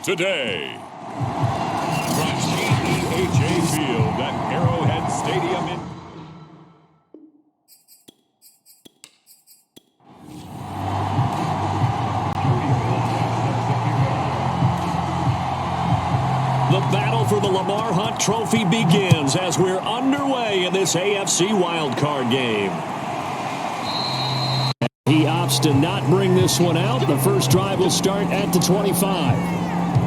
today. From GEHA Field at Arrowhead Stadium in the battle for the Lamar Hunt Trophy begins as we're underway in this AFC wildcard game. He opts to not bring this one out. The first drive will start at the 25.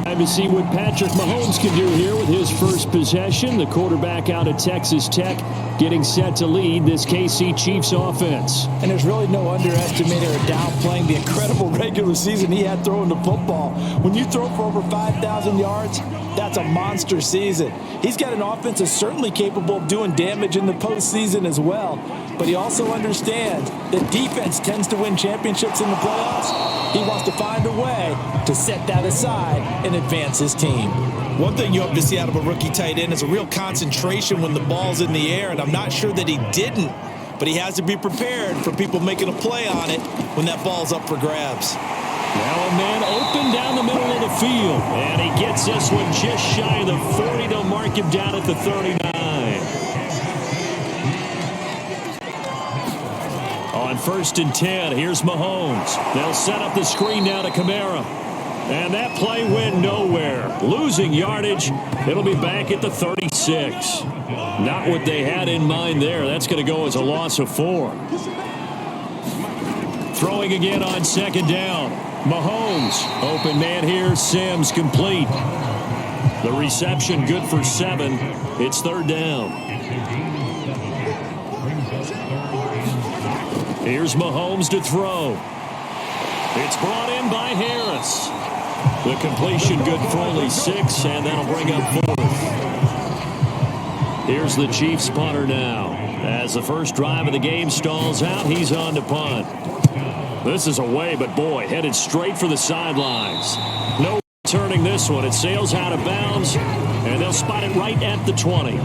Time to see what Patrick Mahomes can do here with his first possession. The quarterback out of Texas Tech getting set to lead this KC Chiefs offense. And there's really no underestimating or downplaying the incredible regular season he had throwing the football. When you throw for over 5,000 yards, that's a monster season. He's got an offense that's certainly capable of doing damage in the postseason as well. But he also understands that defense tends to win championships in the playoffs. He wants to find a way to set that aside and advance his team. One thing you hope to see out of a rookie tight end is a real concentration when the ball's in the air, and I'm not sure that he didn't, but he has to be prepared for people making a play on it when that ball's up for grabs. Now a man open down the middle of the field, and he gets this one just shy of the 40. They'll mark him down at the 39. On 1st and 10, here's Mahomes. They'll set up the screen now to Kamara. And that play went nowhere. Losing yardage. It'll be back at the 36. Not what they had in mind there. That's going to go as a loss of 4. Throwing again on 2nd down. Mahomes. Open man here. Sims complete. The reception good for 7. It's 3rd down. Here's Mahomes to throw. It's brought in by Harris. The completion good for only 6, and that'll bring up 4th. Here's the Chiefs punter now. As the first drive of the game stalls out, he's on to punt. This is away, but boy, headed straight for the sidelines. No turning this one. It sails out of bounds, and they'll spot it right at the 20.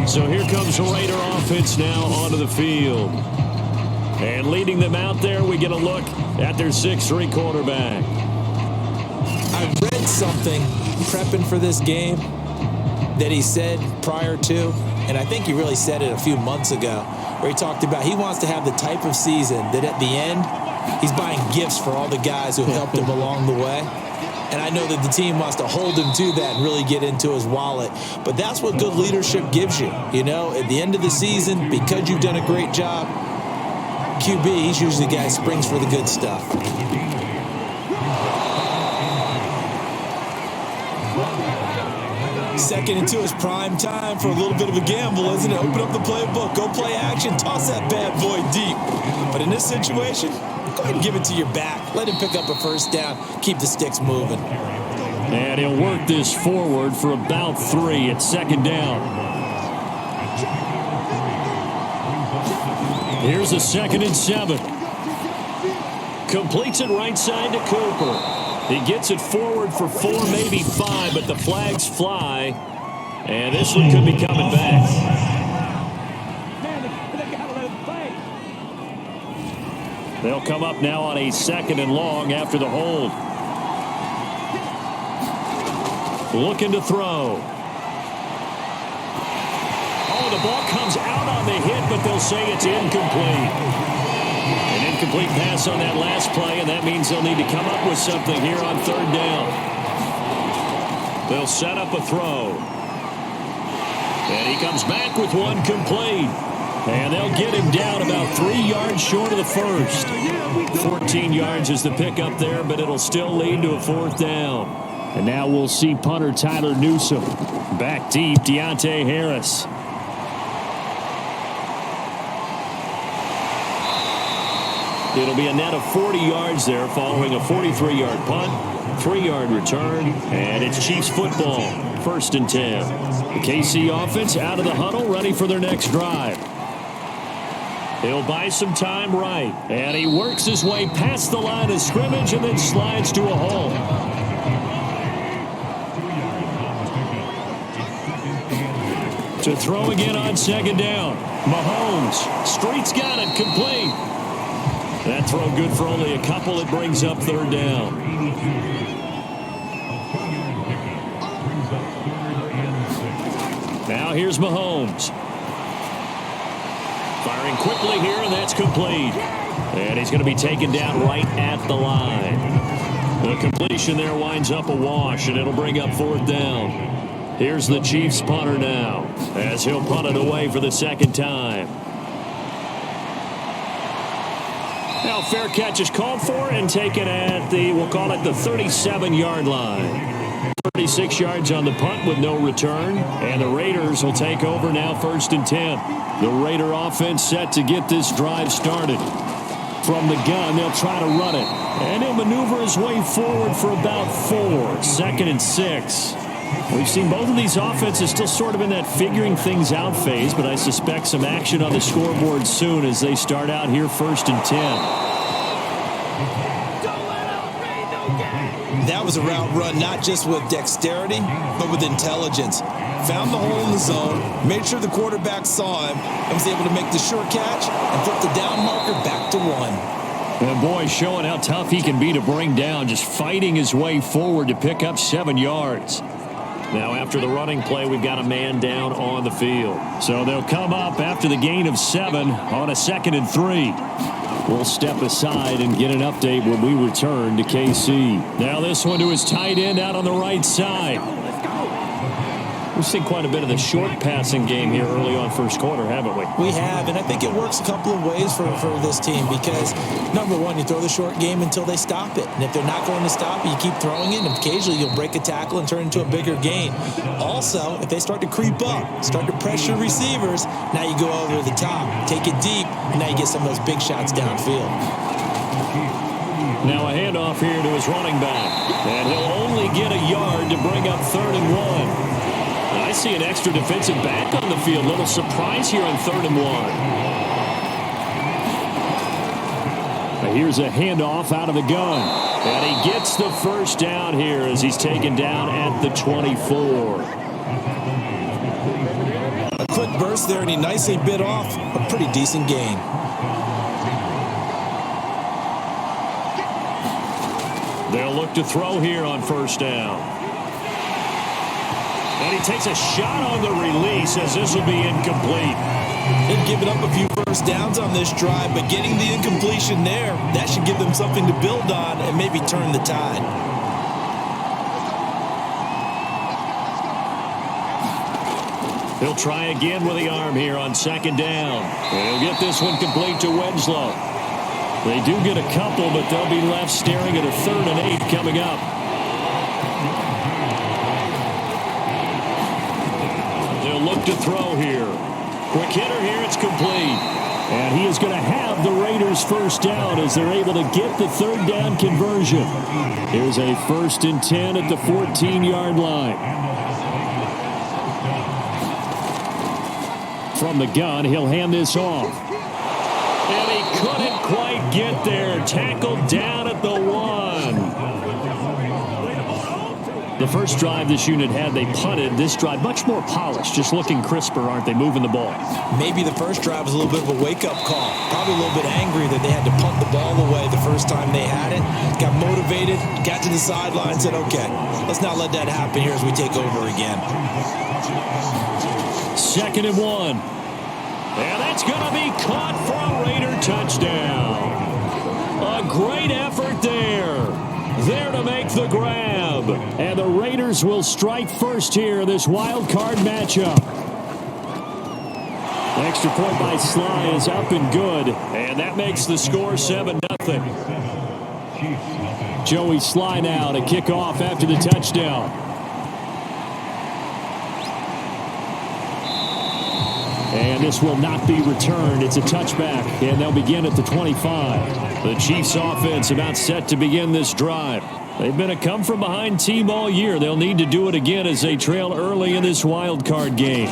So here comes the Raider offense now onto the field. And leading them out there, we get a look at their 6'3" quarterback. I read something prepping for this game that he said prior to, and I think he really said it a few months ago, where he talked about he wants to have the type of season that at the end, he's buying gifts for all the guys who helped him along the way. And I know that the team wants to hold him to that and really get into his wallet. But that's what good leadership gives you. You know, at the end of the season, because you've done a great job, QB, he's usually the guy who springs for the good stuff. Second and 2 is prime time for a little bit of a gamble, isn't it? Open up the playbook, go play action, toss that bad boy deep. But in this situation, go ahead and give it to your back. Let him pick up a first down, keep the sticks moving. And he'll work this forward for about 3 at 2nd down. Here's a 2nd and 7. Completes it right side to Cooper. He gets it forward for 4, maybe 5, but the flags fly. And this one could be coming back. They'll come up now on a 2nd and long after the hold. Looking to throw. Oh, the ball comes out on the hit, but they'll say it's incomplete. An incomplete pass on that last play, and that means they'll need to come up with something here on 3rd down. They'll set up a throw. And he comes back with one complete. And they'll get him down about 3 yards short of the first. 14 yards is the pickup there, but it'll still lead to a 4th down. And now we'll see punter Tyler Newsome. Back deep, Deontay Harris. It'll be a net of 40 yards there following a 43-yard punt, 3-yard return, and it's Chiefs football, 1st and 10. The KC offense out of the huddle, ready for their next drive. He'll buy some time right, and he works his way past the line of scrimmage and then slides to a hole. To throw again on 2nd down. Mahomes, Street's got it, complete. That throw good for only a couple. It brings up 3rd down. here's Mahomes. Firing quickly here, and that's complete. And he's going to be taken down right at the line. The completion there winds up a wash, and it'll bring up 4th down. Here's the Chiefs punter now, as he'll punt it away for the 2nd time. Now, fair catch is called for and taken at the, we'll call it the 37-yard line. 36 yards on the punt with no return, and the Raiders will take over now 1st and 10. The Raider offense set to get this drive started. From the gun, they'll try to run it, and he'll maneuver his way forward for about 4. 2nd and 6. We've seen both of these offenses still sort of in that figuring things out phase, but I suspect some action on the scoreboard soon as they start out here 1st and 10. That was a route run not just with dexterity, but with intelligence. Found the hole in the zone, made sure the quarterback saw him, and was able to make the short catch and put the down marker back to 1. And boy, showing how tough he can be to bring down, just fighting his way forward to pick up 7 yards. Now after the running play, we've got a man down on the field. So they'll come up after the gain of 7 on a 2nd and 3. We'll step aside and get an update when we return to KC. Now this one to his tight end out on the right side. We've seen quite a bit of the short passing game here early on 1st quarter, haven't we? We have, and I think it works a couple of ways for this team because, number one, you throw the short game until they stop it. And if they're not going to stop it, you keep throwing it, and occasionally you'll break a tackle and turn it into a bigger gain. Also, if they start to creep up, start to pressure receivers, now you go over the top, take it deep, and now you get some of those big shots downfield. Now a handoff here to his running back, and he'll only get a yard to bring up 3rd and 1. I see an extra defensive back on the field. Little surprise here on 3rd and 1. Here's a handoff out of the gun. And he gets the 1st down here as he's taken down at the 24. A quick burst there, and he nicely bit off a pretty decent gain. They'll look to throw here on 1st down. And he takes a shot on the release as this will be incomplete. They've given up a few 1st downs on this drive, but getting the incompletion there, that should give them something to build on and maybe turn the tide. He'll try again with the arm here on 2nd down. And he'll get this one complete to Winslow. They do get a couple, but they'll be left staring at a 3rd and 8 coming up. Look to throw here. Quick hitter here. It's complete. And he is going to have the Raiders 1st down as they're able to get the 3rd down conversion. Here's a 1st and 10 at the 14-yard line. From the gun, he'll hand this off. And he couldn't quite get there. Tackled down at the 1. The first drive this unit had, they punted. This drive, much more polished, just looking crisper, aren't they, moving the ball? Maybe the first drive was a little bit of a wake-up call. Probably a little bit angry that they had to punt the ball away the first time they had it. Got motivated, got to the sideline, said, okay, let's not let that happen here as we take over again. 2nd and 1. And that's going to be caught for a Raider touchdown. A great effort there. There to make the grab. And the Raiders will strike first here in this wild card matchup. Extra point by Sly is up and good. And that makes the score 7-0. Joey Sly now to kick off after the touchdown. And this will not be returned. It's a touchback, and they'll begin at the 25. The Chiefs offense about set to begin this drive. They've been a come-from-behind team all year. They'll need to do it again as they trail early in this wild card game.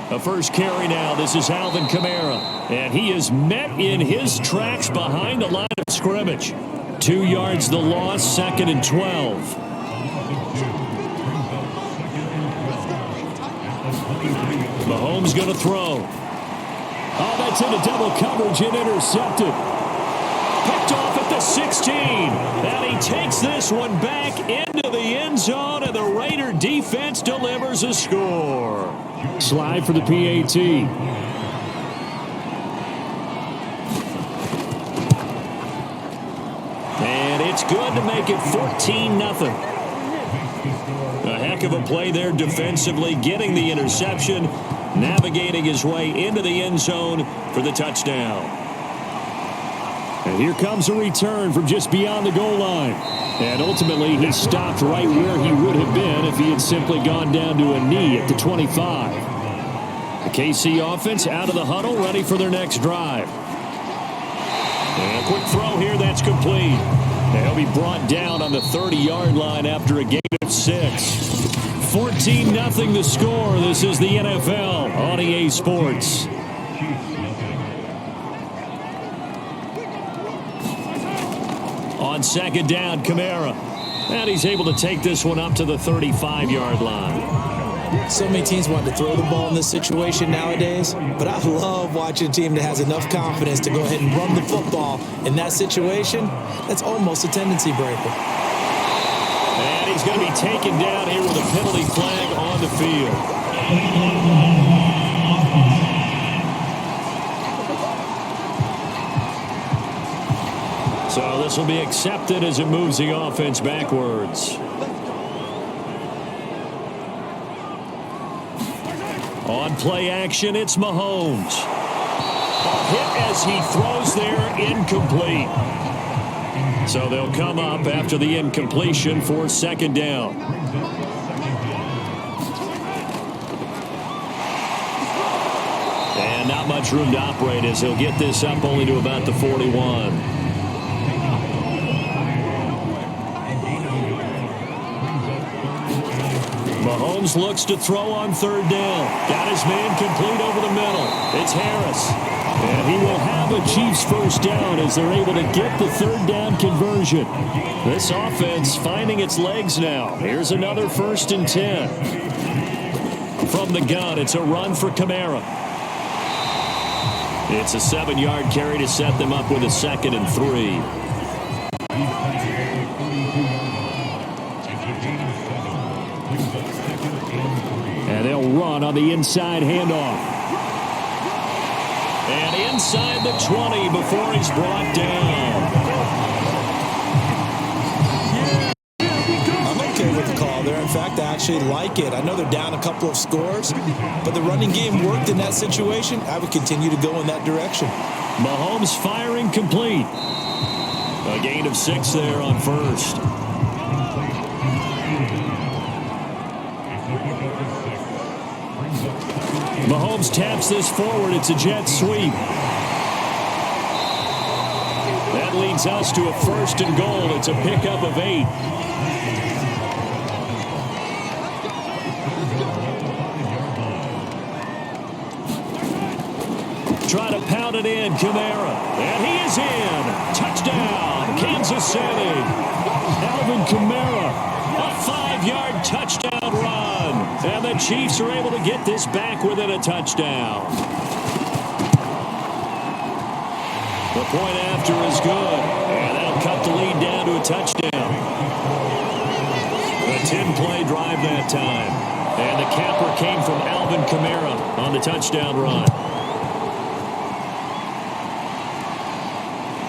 A first carry now. This is Alvin Kamara. And he is met in his tracks behind the line of scrimmage. 2 yards the loss, 2nd and 12. Mahomes going to throw. Oh, that's into double coverage and intercepted. Picked off at the 16. And he takes this one back into the end zone, and the Raider defense delivers a score. Slide for the PAT. And it's good to make it 14-0. A heck of a play there defensively, getting the interception, navigating his way into the end zone for the touchdown. And here comes a return from just beyond the goal line. And ultimately, he stopped right where he would have been if he had simply gone down to a knee at the 25. The KC offense out of the huddle, ready for their next drive. And a quick throw here, that's complete. And he'll be brought down on the 30-yard line after a gain of 6. 14-0 the score. This is the NFL on EA Sports. On second down, Kamara. And he's able to take this one up to the 35-yard line. So many teams want to throw the ball in this situation nowadays, but I love watching a team that has enough confidence to go ahead and run the football. In that situation, that's almost a tendency breaker. And he's going to be taken down here with a penalty flag on the field. So this will be accepted as it moves the offense backwards. On play action, it's Mahomes. A hit as he throws there, incomplete. So they'll come up after the incompletion for second down. And not much room to operate as he'll get this up only to about the 41. Mahomes looks to throw on third down. Got his man complete over the middle. It's Harris. And he will have a Chiefs first down as they're able to get the third down conversion. This offense finding its legs now. Here's another 1st and 10. From the gun, it's a run for Kamara. It's a 7-yard carry to set them up with a 2nd and 3. And they'll run on the inside handoff. And inside the 20 before he's brought down. I'm okay with the call there. In fact, I actually like it. I know they're down a couple of scores, but the running game worked in that situation. I would continue to go in that direction. Mahomes firing complete. A gain of 6 there on first. Mahomes taps this forward. It's a jet sweep. That leads us to a 1st and goal. It's a pickup of 8. Try to pound it in, Kamara. And he is in. Touchdown, Kansas City. Alvin Kamara, a 5-yard touchdown run. And the Chiefs are able to get this back within a touchdown. The point after is good. And that'll cut the lead down to a touchdown. A 10-play drive that time. And the capper came from Alvin Kamara on the touchdown run.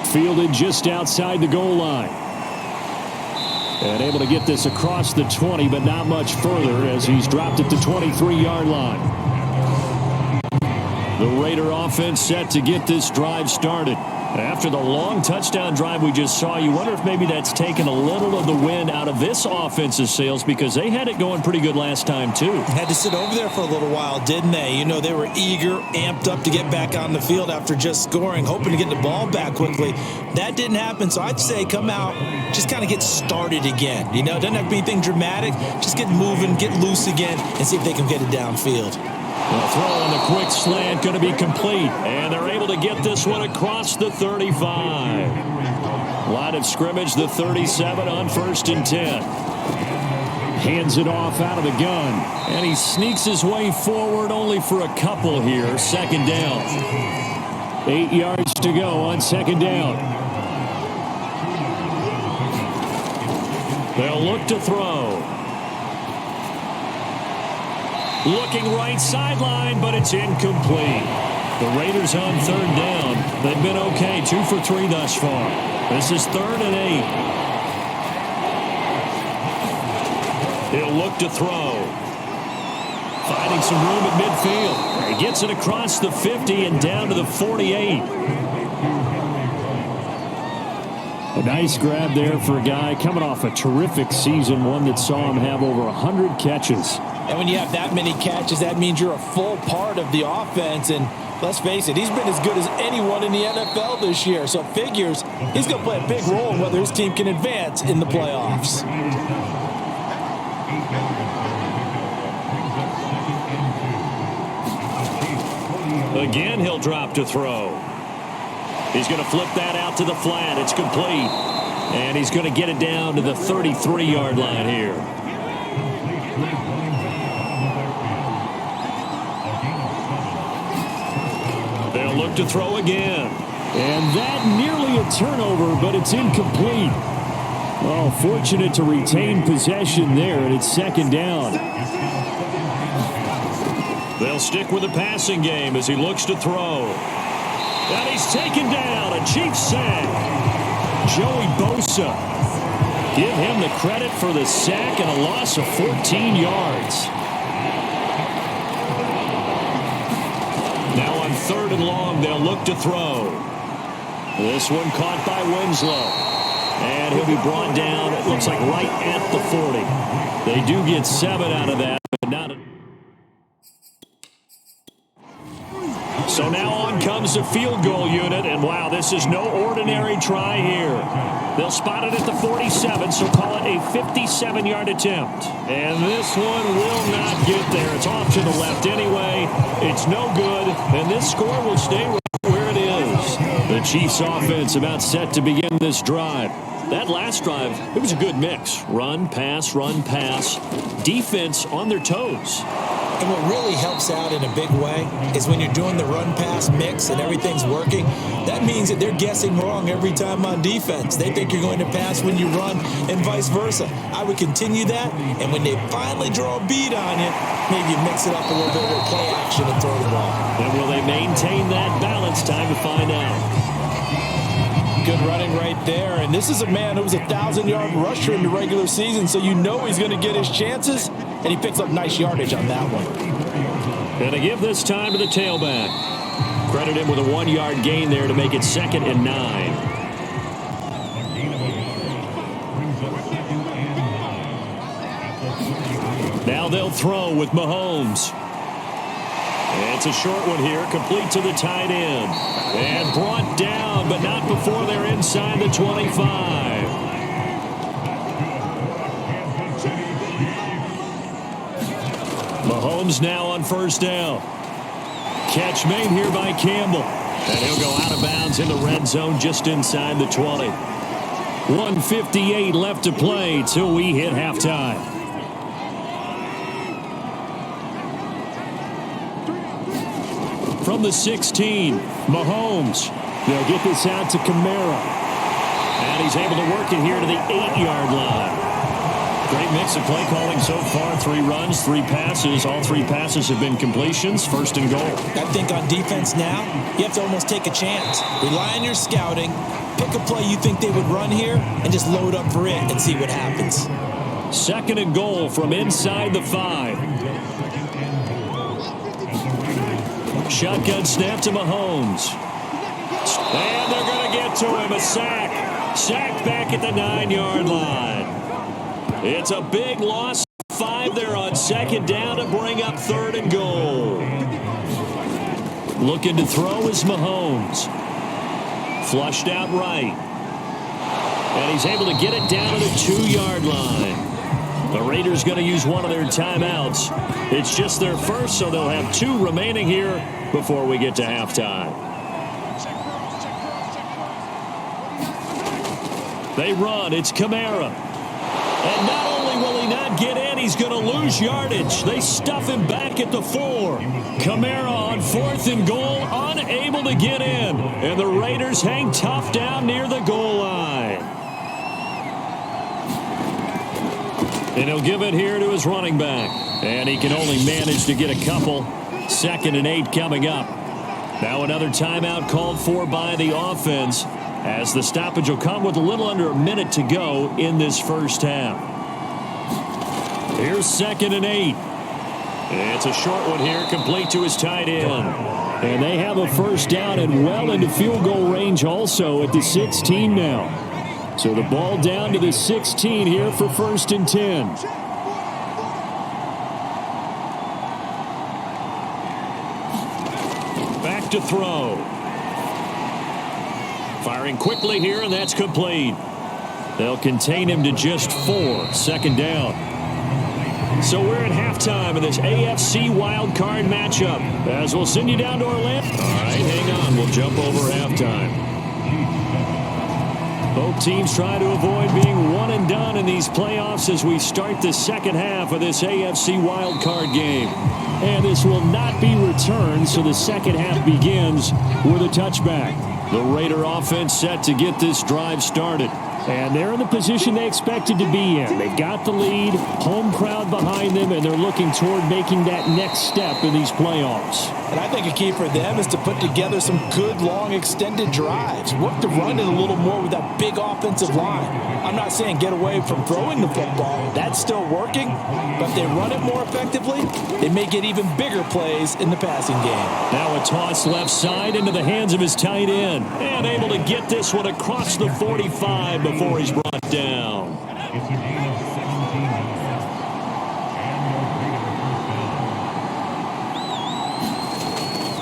Fielded just outside the goal line. And able to get this across the 20, but not much further as he's dropped at the 23-yard line. The Raider offense set to get this drive started. After the long touchdown drive we just saw, you wonder if maybe that's taken a little of the wind out of this offense's sails because they had it going pretty good last time, too. Had to sit over there for a little while, didn't they? You know, they were eager, amped up to get back on the field after just scoring, hoping to get the ball back quickly. That didn't happen, so I'd say come out, just kind of get started again. You know, it doesn't have to be anything dramatic. Just get moving, get loose again, and see if they can get it downfield. The throw on the quick slant going to be complete. And they're able to get this one across the 35. Line of scrimmage, the 37 on 1st and 10. Hands it off out of the gun. And he sneaks his way forward only for a couple here. 2nd down. 8 yards to go on 2nd down. They'll look to throw. Looking right sideline, but it's incomplete. The Raiders on third down. They've been okay, 2 for 3 thus far. This is 3rd and 8. He'll look to throw. Finding some room at midfield. He gets it across the 50 and down to the 48. A nice grab there for a guy coming off a terrific season, one that saw him have over 100 catches. And when you have that many catches, that means you're a full part of the offense. And let's face it, he's been as good as anyone in the NFL this year. So it figures he's going to play a big role in whether his team can advance in the playoffs. Again, he'll drop to throw. He's going to flip that out to the flat. It's complete. And he's going to get it down to the 33-yard line here. They'll look to throw again. And that nearly a turnover, but it's incomplete. Oh, fortunate to retain possession there, and it's 2nd down. They'll stick with the passing game as he looks to throw. And he's taken down. A cheap sack. Joey Bosa. Give him the credit for the sack and a loss of 14 yards. Now on 3rd and long, they'll look to throw. This one caught by Winslow. And he'll be brought down, it looks like right at the 40. They do get 7 out of that, but not... So now on comes the field goal unit, and wow, this is no ordinary try here. They'll spot it at the 47, so call it a 57-yard attempt. And this one will not get there. It's off to the left anyway. It's no good, and this score will stay where it is. The Chiefs offense about set to begin this drive. That last drive, it was a good mix. Run, pass, defense on their toes. And what really helps out in a big way is when you're doing the run-pass mix and everything's working, that means that they're guessing wrong every time on defense. They think you're going to pass when you run and vice versa. I would continue that, and when they finally draw a beat on you, maybe mix it up a little bit with play action and throw the ball. And will they maintain that balance? Time to find out. Good running right there, and this is a man who was a 1,000-yard rusher in the regular season, so you know he's going to get his chances, and he picks up nice yardage on that one. And they give this time to the tailback. Credit him with a 1-yard gain there to make it 2nd and 9. Now they'll throw with Mahomes. It's a short one here, complete to the tight end. And brought down, but not before they're inside the 25. Mahomes now on 1st down. Catch made here by Campbell. And he'll go out of bounds in the red zone just inside the 20. 1:58 left to play till we hit halftime. From the 16, Mahomes. They'll get this out to Kamara. And he's able to work it here to the 8-yard line. Great mix of play calling so far. 3 runs, 3 passes. All 3 passes have been completions. 1st and goal. I think on defense now, you have to almost take a chance. Rely on your scouting. Pick a play you think they would run here and just load up for it and see what happens. 2nd and goal from inside the 5. Shotgun snap to Mahomes. And they're going to get to him. A sack. Sacked back at the 9-yard line. It's a big loss. 5 there on 2nd down to bring up 3rd and goal. Looking to throw is Mahomes. Flushed out right. And he's able to get it down to the 2-yard line. The Raiders going to use one of their timeouts. It's just their first, so they'll have 2 remaining here before we get to halftime. They run. It's Kamara. And not only will he not get in, he's going to lose yardage. They stuff him back at the 4. Kamara on 4th and goal, unable to get in. And the Raiders hang tough down near the goal line. And he'll give it here to his running back. And he can only manage to get a couple. 2nd and 8 coming up. Now another timeout called for by the offense, as the stoppage will come with a little under a minute to go in this first half. Here's 2nd and 8. It's a short one here, complete to his tight end. And they have a first down and well into field goal range also at the 16 now. So the ball down to the 16 here for 1st and 10. Back to throw. Firing quickly here, and that's complete. They'll contain him to just 4. 2nd down. So we're at halftime of this AFC wildcard matchup, as we'll send you down to Orlando. All right, hang on. We'll jump over halftime. Both teams try to avoid being one and done in these playoffs as we start the second half of this AFC wildcard game. And this will not be returned, so the second half begins with a touchback. The Raider offense set to get this drive started. And they're in the position they expected to be in. They got the lead, home crowd behind them, and they're looking toward making that next step in these playoffs. And I think a key for them is to put together some good, long, extended drives. Work the run in a little more with that big offensive line. I'm not saying get away from throwing the football. That's still working. But if they run it more effectively, they may get even bigger plays in the passing game. Now a toss left side into the hands of his tight end. And able to get this one across the 45 before he's brought down.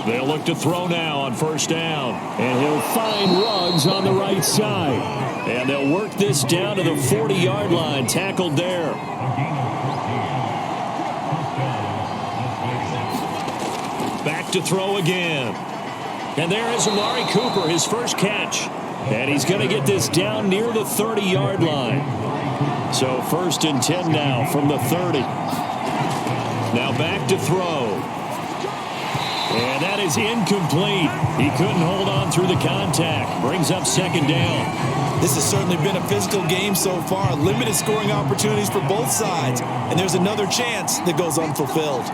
They'll look to throw now on 1st down. And he'll find Ruggs on the right side. And they'll work this down to the 40-yard line. Tackled there. Back to throw again. And there is Amari Cooper, his first catch. And he's going to get this down near the 30-yard line. So 1st and 10 now from the 30. Now back to throw. And that is incomplete. He couldn't hold on through the contact. Brings up 2nd down. This has certainly been a physical game so far. Limited scoring opportunities for both sides. And there's another chance that goes unfulfilled.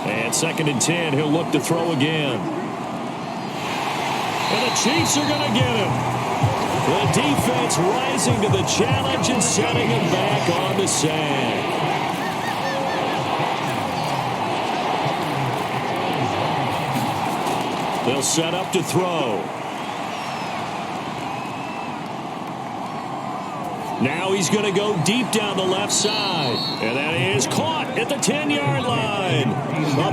And 2nd and 10, he'll look to throw again. And the Chiefs are going to get him. The defense rising to the challenge and setting him back on the sand. They'll set up to throw. Now he's going to go deep down the left side. And that is caught at the 10-yard line.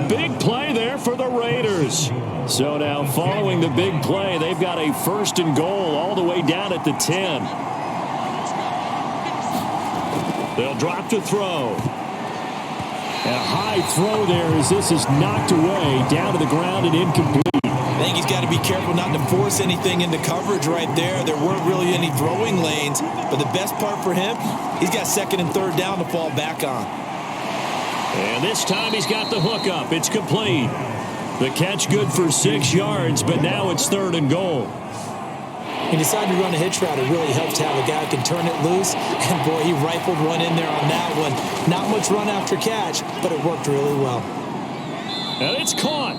A big play there for the Raiders. So now following the big play, they've got a 1st and goal all the way down at the 10. They'll drop to throw. And a high throw there as this is knocked away down to the ground and incomplete. I think he's got to be careful not to force anything into coverage right there. There weren't really any throwing lanes, but the best part for him, he's got 2nd and 3rd down to fall back on. And this time he's got the hook up. It's complete. The catch good for 6 yards, but now it's 3rd and goal. He decided to run a hitch route. It really helped to have a guy who can turn it loose. And, boy, he rifled one in there on that one. Not much run after catch, but it worked really well. And it's caught.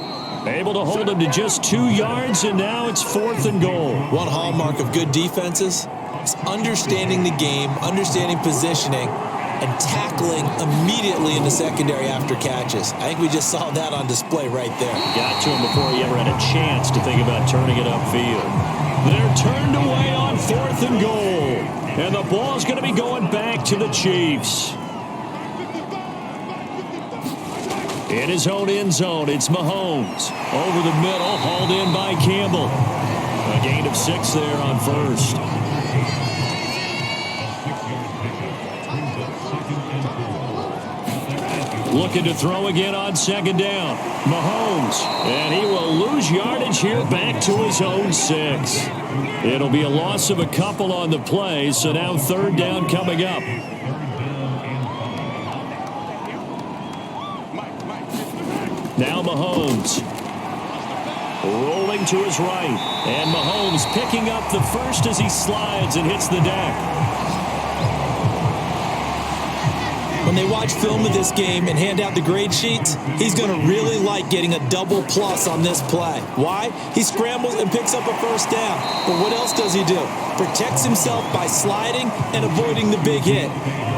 Able to hold him to just 2 yards, and now it's 4th and goal. One hallmark of good defenses is understanding the game, understanding positioning, and tackling immediately in the secondary after catches. I think we just saw that on display right there. Got to him before he ever had a chance to think about turning it upfield. They're turned away on 4th and goal. And the ball's going to be going back to the Chiefs. In his own end zone, it's Mahomes. Over the middle, hauled in by Campbell. A gain of 6 there on 1st. Looking to throw again on 2nd down. Mahomes. And he will lose yardage here back to his own 6. It'll be a loss of a couple on the play, so now 3rd down coming up. Now Mahomes. Rolling to his right. And Mahomes picking up the first as he slides and hits the deck. When they watch film of this game and hand out the grade sheets, he's going to really like getting a double plus on this play. Why? He scrambles and picks up a first down. But what else does he do? Protects himself by sliding and avoiding the big hit.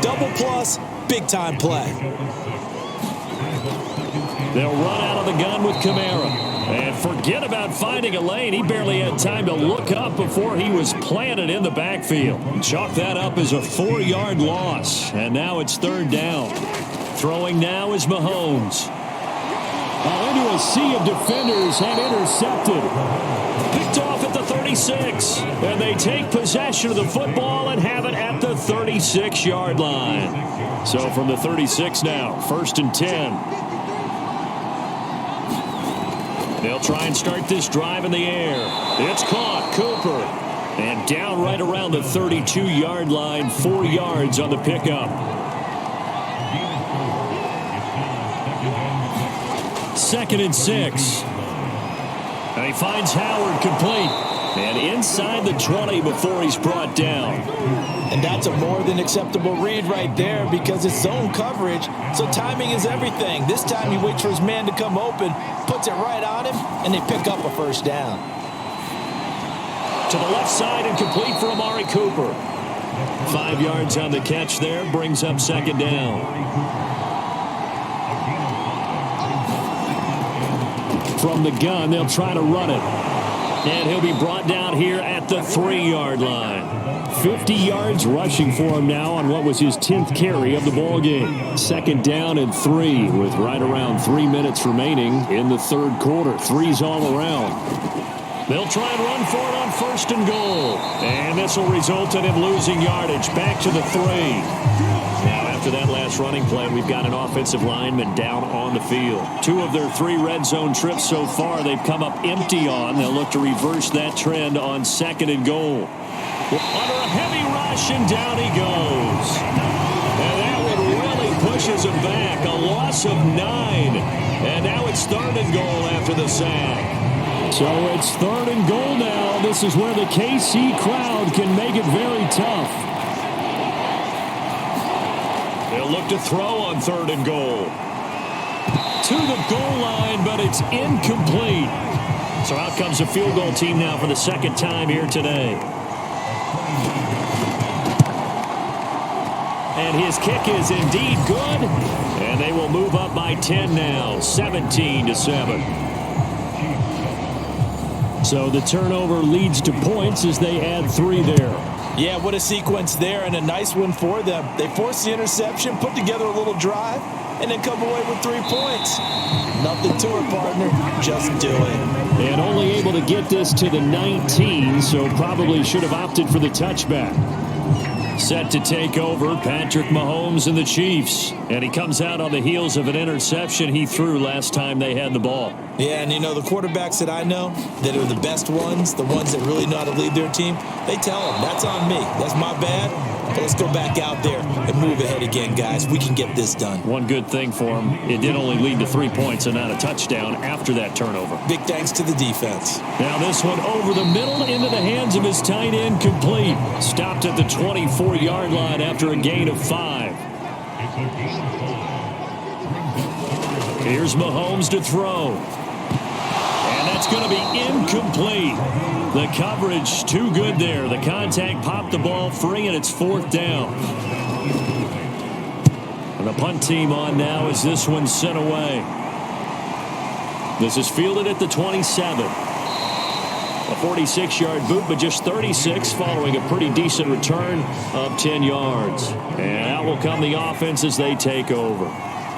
Double plus, big-time play. They'll run out of the gun with Kamara. And forget about finding a lane. He barely had time to look up before he was planted in the backfield. Chalk that up as a 4-yard loss. And now it's third down. Throwing now is Mahomes. Into a sea of defenders and intercepted. Picked off at the 36. And they take possession of the football and have it at the 36-yard line. So from the 36 now, 1st and 10. They'll try and start this drive in the air. It's caught. Cooper. And down right around the 32-yard line. 4 yards on the pickup. Second and 6. And he finds Howard complete. And inside the 20 before he's brought down. And that's a more than acceptable read right there because it's zone coverage, so timing is everything. This time he waits for his man to come open, puts it right on him, and they pick up a first down. To the left side and complete for Amari Cooper. 5 yards on the catch there, brings up second down. From the gun, they'll try to run it. And he'll be brought down here at the 3-yard line. 50 yards rushing for him now on what was his 10th carry of the ball game. Second down and 3 with right around 3 minutes remaining in the third quarter. 3's all around. They'll try and run for it on 1st and goal. And this will result in him losing yardage. Back to the 3. Now after that last running play, we've got an offensive lineman down on the field. 2 of their 3 red zone trips so far they've come up empty on. They'll look to reverse that trend on 2nd and goal. Under a heavy rush, and down he goes. And that one really pushes him back. A loss of 9. And now it's 3rd and goal after the sack. So it's 3rd and goal now. This is where the KC crowd can make it very tough. They'll look to throw on 3rd and goal. To the goal line, but it's incomplete. So out comes the field goal team now for the 2nd time here today. And his kick is indeed good. And they will move up by 10 now, 17-7. So the turnover leads to points as they add 3 there. Yeah, what a sequence there, and a nice one for them. They force the interception, put together a little drive, and then come away with 3 points. Nothing to it, partner. Just do it. And only able to get this to the 19, so probably should have opted for the touchback. Set to take over, Patrick Mahomes and the Chiefs. And he comes out on the heels of an interception he threw last time they had the ball. Yeah, and you know, the quarterbacks that I know that are the best ones, the ones that really know how to lead their team, they tell them, that's on me. That's my bad. But let's go back out there and move ahead again, guys. We can get this done. One good thing for him, it did only lead to 3 points and not a touchdown after that turnover. Big thanks to the defense. Now this one over the middle into the hands of his tight end, complete. Stopped at the 24-yard line after a gain of 5. Here's Mahomes to throw. And that's going to be incomplete. The coverage too good there. The contact popped the ball free, and it's 4th down. And the punt team on now as this one's sent away. This is fielded at the 27. A 46-yard boot, but just 36 following a pretty decent return of 10 yards. And out will come the offense as they take over.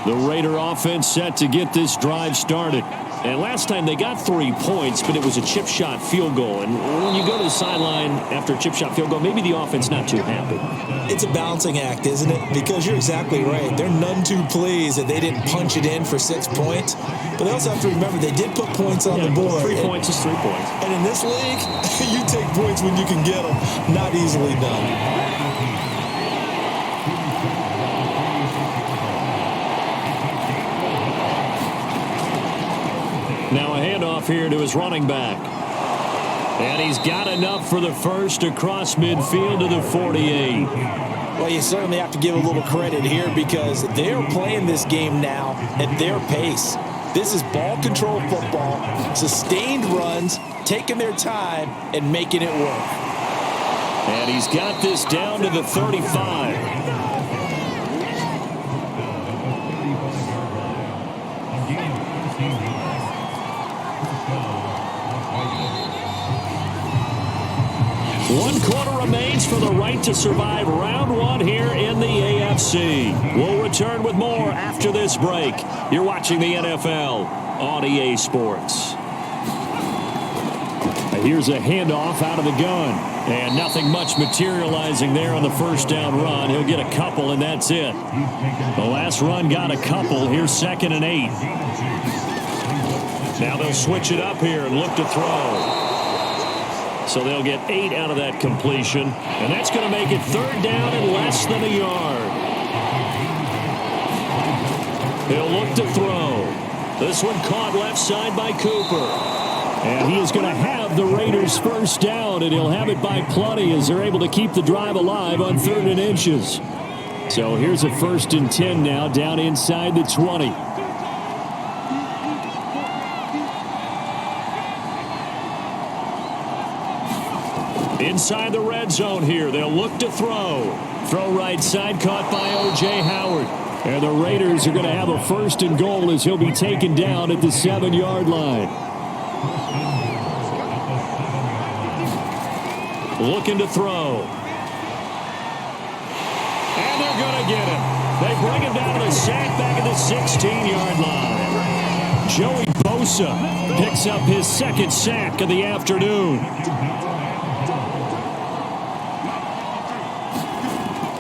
The Raider offense set to get this drive started. And last time they got 3 points, but it was a chip shot field goal. And when you go to the sideline after a chip shot field goal, maybe the offense not too happy. It's a balancing act, isn't it? Because you're exactly right. They're none too pleased that they didn't punch it in for 6 points. But they also have to remember they did put points on the board. 3 points is 3 points. And in this league, you take points when you can get them. Not easily done. Now a handoff here to his running back. And he's got enough for the first across midfield to the 48. Well, you certainly have to give a little credit here because they're playing this game now at their pace. This is ball control football, sustained runs, taking their time and making it work. And he's got this down to the 35. One quarter remains for the right to survive round one here in the AFC. We'll return with more after this break. You're watching the NFL on EA Sports. Here's a handoff out of the gun. And nothing much materializing there on the first down run. He'll get a couple, and that's it. The last run got a couple. Here's 2nd and 8. Now they'll switch it up here and look to throw. So they'll get 8 out of that completion. And that's going to make it 3rd down and less than a yard. He'll look to throw. This one caught left side by Cooper. And he is going to have the Raiders first down, and he'll have it by plenty as they're able to keep the drive alive on 3rd and inches. So here's a 1st and 10 now down inside the 20. Inside the red zone here. They'll look to throw. Throw right side caught by O.J. Howard. And the Raiders are going to have a 1st and goal as he'll be taken down at the 7-yard line. Looking to throw. And they're going to get him. They bring him down to the sack back at the 16-yard line. Joey Bosa picks up his 2nd sack of the afternoon.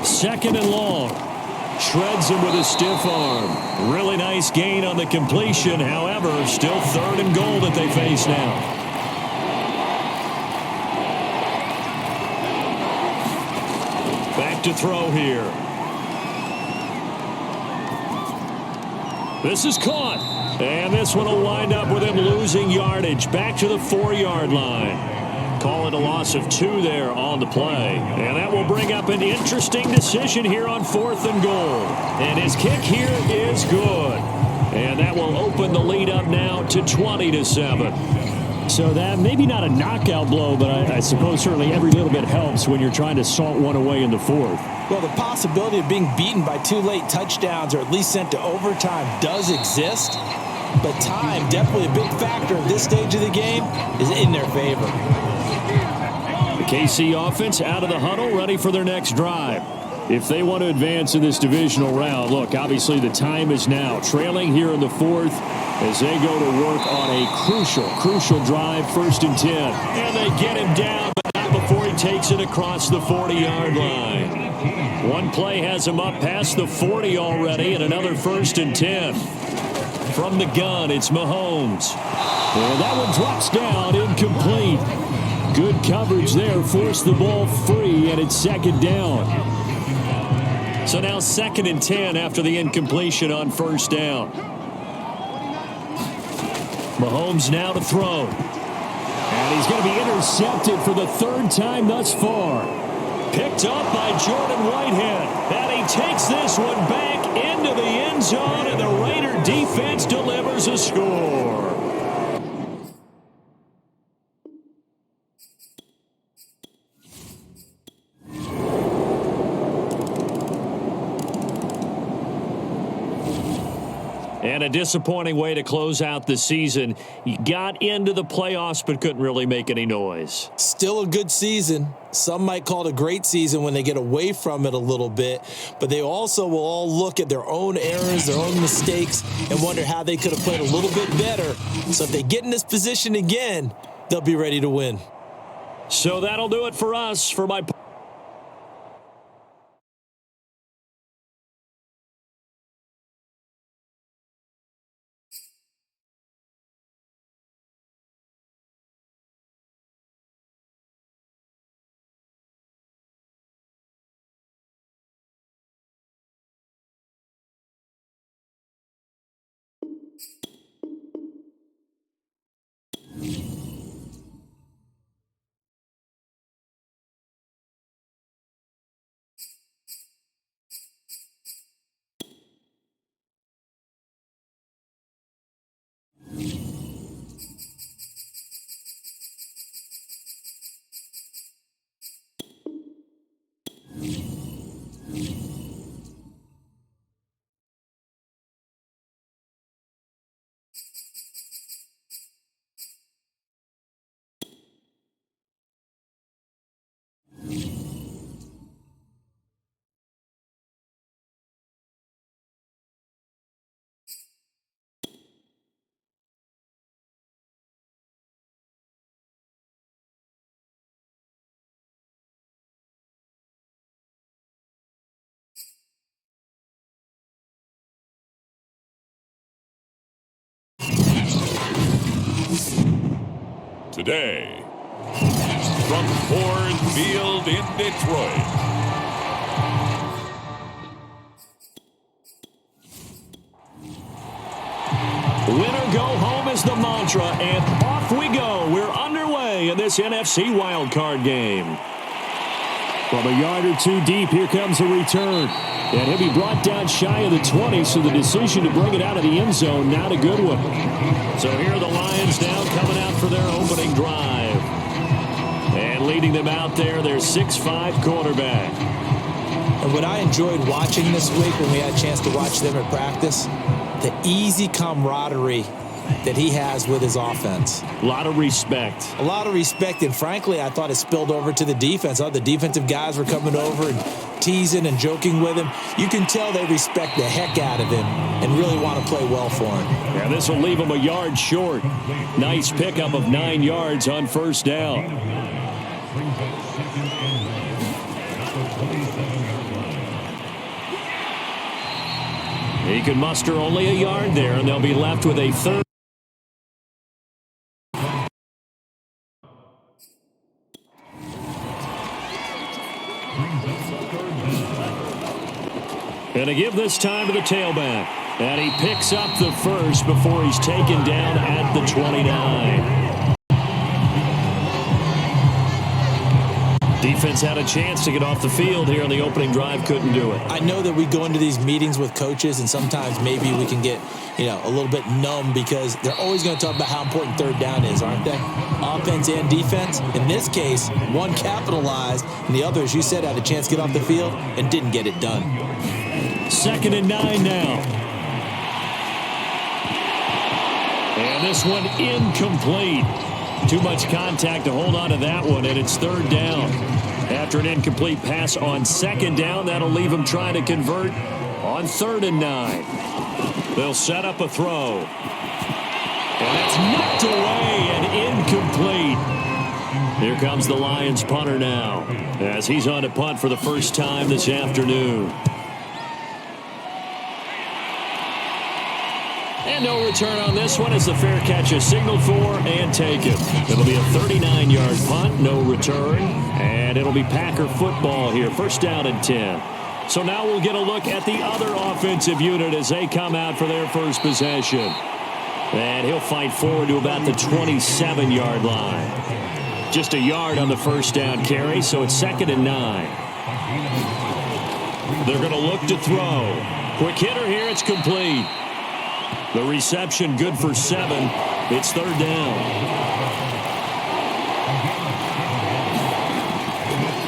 2nd and long. Shreds him with a stiff arm. Really nice gain on the completion. However, still 3rd and goal that they face now. Back to throw here. This is caught. And this one will wind up with him losing yardage. Back to the 4-yard line. Call it a loss of 2 there on the play. And that will bring up an interesting decision here on 4th and goal. And his kick here is good. And that will open the lead up now to 20-7. So that maybe not a knockout blow, but I suppose certainly every little bit helps when you're trying to salt one away in the 4th. Well, the possibility of being beaten by 2 late touchdowns or at least sent to overtime does exist. But time, definitely a big factor at this stage of the game, is in their favor. The KC offense out of the huddle, ready for their next drive. If they want to advance in this divisional round, look, obviously the time is now. Trailing here in the 4th as they go to work on a crucial drive, 1st and 10. And they get him down, but not before he takes it across the 40-yard line. One play has him up past the 40 already, and another 1st and 10. From the gun, it's Mahomes. And that one drops down, incomplete. Good coverage there, forced the ball free, and it's 2nd down. So now 2nd and 10 after the incompletion on 1st down. Mahomes now to throw. And he's going to be intercepted for the 3rd time thus far. Picked up by Jordan Whitehead. And he takes this one back into the end zone, and the Raider defense delivers a score. And a disappointing way to close out the season. You got into the playoffs but couldn't really make any noise. Still a good season. Some might call it a great season when they get away from it a little bit. But they also will all look at their own errors, their own mistakes, and wonder how they could have played a little bit better. So if they get in this position again, they'll be ready to win. So that'll do it for us. For my today. From Ford Field in Detroit. Winner go home is the mantra, and off we go. We're underway in this NFC wildcard game. From a yard or two deep, here comes a return. And he'll be brought down shy of the 20, so the decision to bring it out of the end zone, not a good one. So here are the Lions now coming out for their opening drive. And leading them out there, their 6'5" quarterback. And what I enjoyed watching this week when we had a chance to watch them at practice, the easy camaraderie that he has with his offense. A lot of respect. A lot of respect, and frankly, I thought it spilled over to the defense. All the defensive guys were coming over and teasing and joking with him. You can tell they respect the heck out of him and really want to play well for him. Yeah, this will leave him a yard short. Nice pickup of 9 yards on first down. He can muster only a yard there, and they'll be left with a third. And to give this time to the tailback. And he picks up the first before he's taken down at the 29. Defense had a chance to get off the field here on the opening drive, couldn't do it. I know that we go into these meetings with coaches, and sometimes maybe we can get, a little bit numb because they're always going to talk about how important third down is, aren't they? Offense and defense. In this case, one capitalized, and the other, as you said, had a chance to get off the field and didn't get it done. 2nd and 9 now. And this one incomplete. Too much contact to hold on to that one, and it's 3rd down. After an incomplete pass on 2nd down, that'll leave them trying to convert on 3rd and 9. They'll set up a throw. And that's knocked away and incomplete. Here comes the Lions punter now, as he's on to punt for the first time this afternoon. And no return on this one as the fair catch is signaled for and taken. It'll be a 39-yard punt, no return, and it'll be Packer football here. 1st down and 10. So now we'll get a look at the other offensive unit as they come out for their first possession. And he'll fight forward to about the 27-yard line. Just a yard on the 1st down carry, so it's 2nd and 9. They're going to look to throw. Quick hitter here, it's complete. The reception good for 7. It's 3rd down.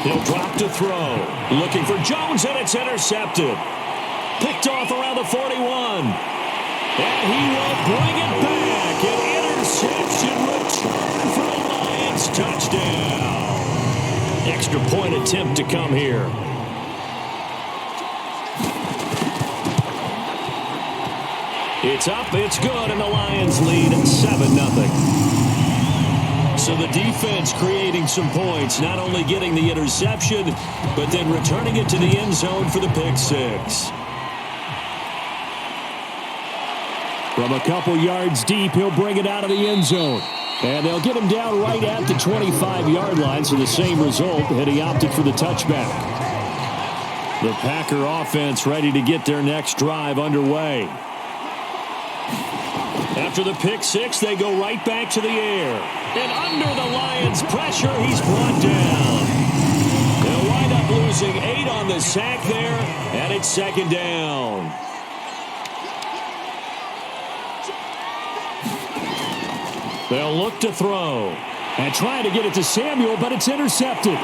He'll drop to throw. Looking for Jones, and it's intercepted. Picked off around the 41. And he will bring it back. An interception return for the Lions. Touchdown. Extra point attempt to come here. It's up, it's good, and the Lions lead 7-0. So the defense creating some points, not only getting the interception, but then returning it to the end zone for the pick 6. From a couple yards deep, he'll bring it out of the end zone. And they'll get him down right at the 25-yard line, so the same result, and he opted for the touchback. The Packer offense ready to get their next drive underway. After the pick 6, they go right back to the air. And under the Lions' pressure, he's brought down. They'll wind up losing 8 on the sack there, and it's 2nd down. They'll look to throw. And trying to get it to Samuel, but it's intercepted.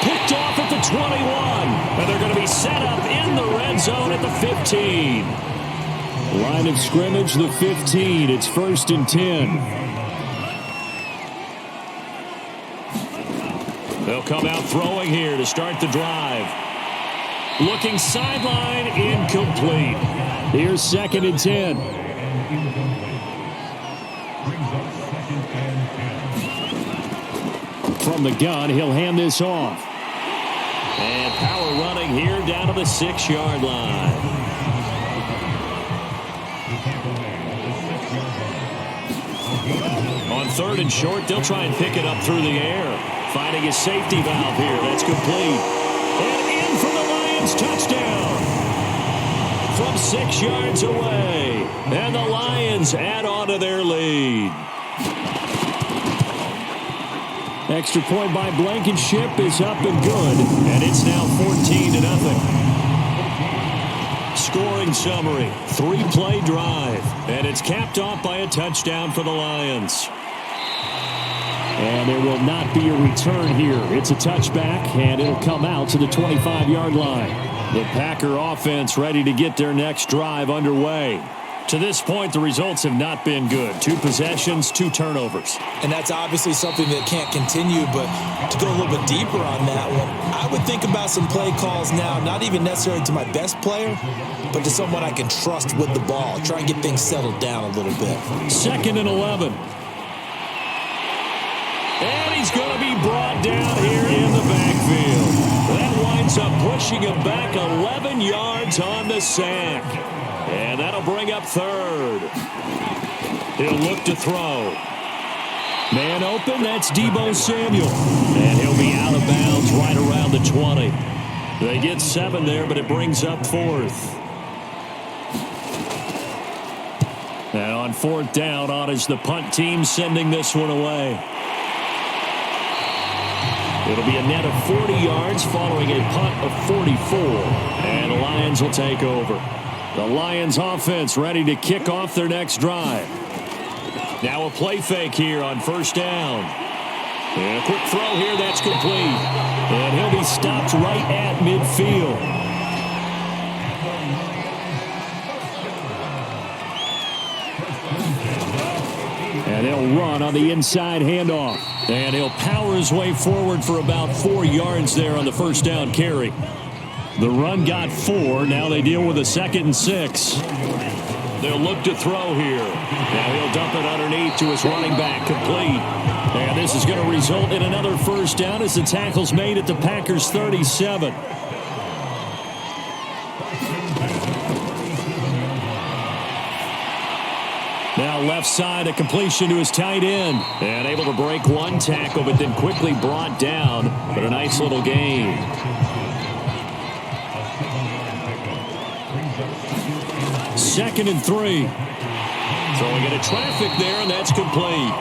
Picked off at the 21. And they're going to be set up in the red zone at the 15. Line of scrimmage, the 15. It's 1st and 10. They'll come out throwing here to start the drive. Looking sideline, incomplete. Here's 2nd and 10. From the gun, he'll hand this off. And power running here down to the 6-yard line. On On 3rd and short, they'll try and pick it up through the air. Finding a safety valve here. That's complete. And in for the Lions touchdown. From 6 yards away. And the Lions add on to their lead. Extra point by Blankenship is up and good. And it's now 14-0. Scoring summary, 3-play drive. And it's capped off by a touchdown for the Lions. And there will not be a return here. It's a touchback, and it'll come out to the 25-yard line. The Packer offense ready to get their next drive underway. To this point, the results have not been good. 2 possessions, 2 turnovers. And that's obviously something that can't continue, but to go a little bit deeper on that one, I would think about some play calls now, not even necessarily to my best player, but to someone I can trust with the ball. Try and get things settled down a little bit. 2nd and 11. And he's going to be brought down here in the backfield. That winds up pushing him back 11 yards on the sack. And that'll bring up 3rd. He'll look to throw. Man open, that's Deebo Samuel. And he'll be out of bounds right around the 20. They get 7 there, but it brings up 4th. And on 4th down, on is the punt team sending this one away. It'll be a net of 40 yards following a punt of 44. And the Lions will take over. The Lions offense ready to kick off their next drive. Now a play fake here on 1st down. And a quick throw here, that's complete. And he'll be stopped right at midfield. And they'll run on the inside handoff. And he'll power his way forward for about 4 yards there on the 1st down carry. The run got 4. Now they deal with a 2nd and 6. They'll look to throw here. Now he'll dump it underneath to his running back, complete. And this is going to result in another 1st down as the tackle's made at the Packers' 37. Now left side, a completion to his tight end. And able to break 1 tackle, but then quickly brought down. But a nice little gain. 2nd and 3. Throwing into traffic there, and that's complete.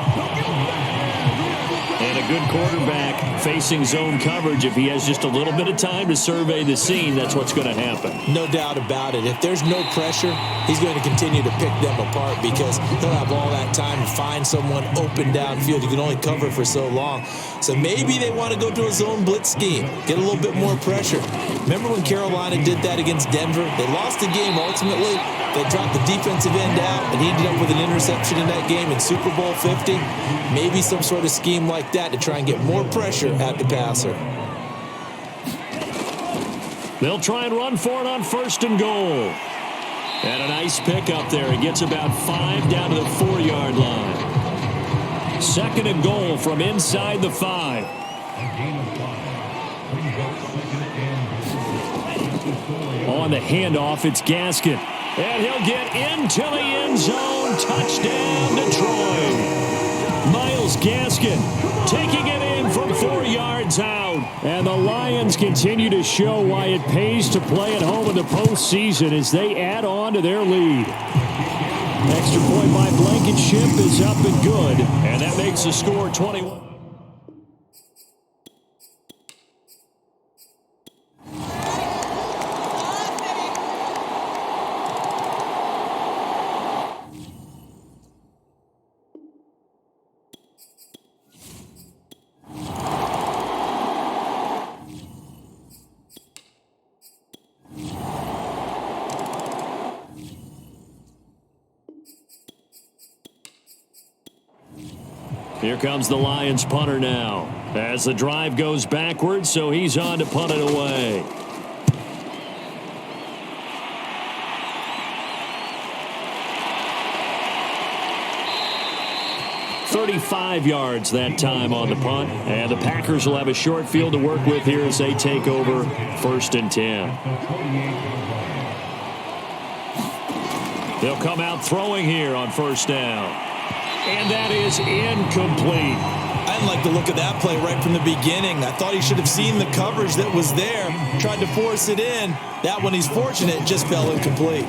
And a good quarterback facing zone coverage. If he has just a little bit of time to survey the scene, that's what's going to happen. No doubt about it. If there's no pressure, he's going to continue to pick them apart because he'll have all that time to find someone open downfield. You can only cover for so long. So maybe they want to go to a zone blitz scheme, get a little bit more pressure. Remember when Carolina did that against Denver? They lost the game ultimately. They dropped the defensive end out, and he ended up with an interception in that game in Super Bowl 50. Maybe some sort of scheme like that to try and get more pressure at the passer. They'll try and run for it on 1st and goal. And a nice pickup there. He gets about 5 down to the 4-yard line. 2nd and goal from inside the 5. On the handoff, it's Gaskin. And he'll get into the end zone. Touchdown, Detroit. Myles Gaskin taking it in from 4 yards out. And the Lions continue to show why it pays to play at home in the postseason as they add on to their lead. Extra point by Blankenship is up and good. And that makes the score 21. Here comes the Lions punter now. As the drive goes backwards, so he's on to punt it away. "35 yards that time on the punt. And the Packers will have a short field to work with here as they take over 1st and 10. They'll come out throwing here on 1st down. And that is incomplete. I didn't like the look of that play right from the beginning. I thought he should have seen the coverage that was there, tried to force it in. That one, he's fortunate, just fell incomplete.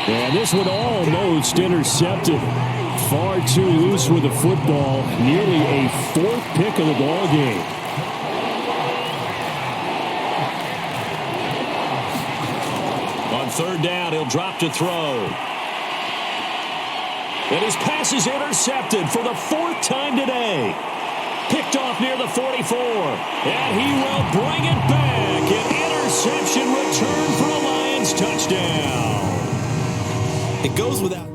And this one almost intercepted. Far too loose with the football. Nearly a fourth pick of the ball game. On third down, he'll drop to throw. And his pass is intercepted for the fourth time today. Picked off near the 44. And he will bring it back. An interception return for a Lions touchdown. It goes without.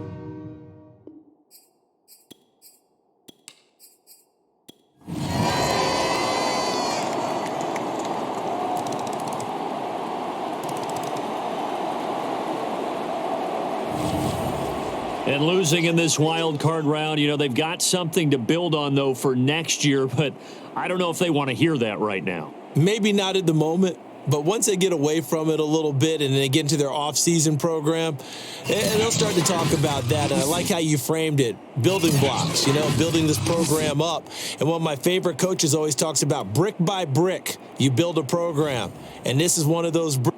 And losing in this wild card round, you know, they've got something to build on, though, for next year. But I don't know if they want to hear that right now. Maybe not at the moment, but once they get away from it a little bit and they get into their off-season program, they'll start to talk about that. And I like how you framed it, building blocks, you know, building this program up. And one of my favorite coaches always talks about brick by brick, you build a program. And this is one of those bricks.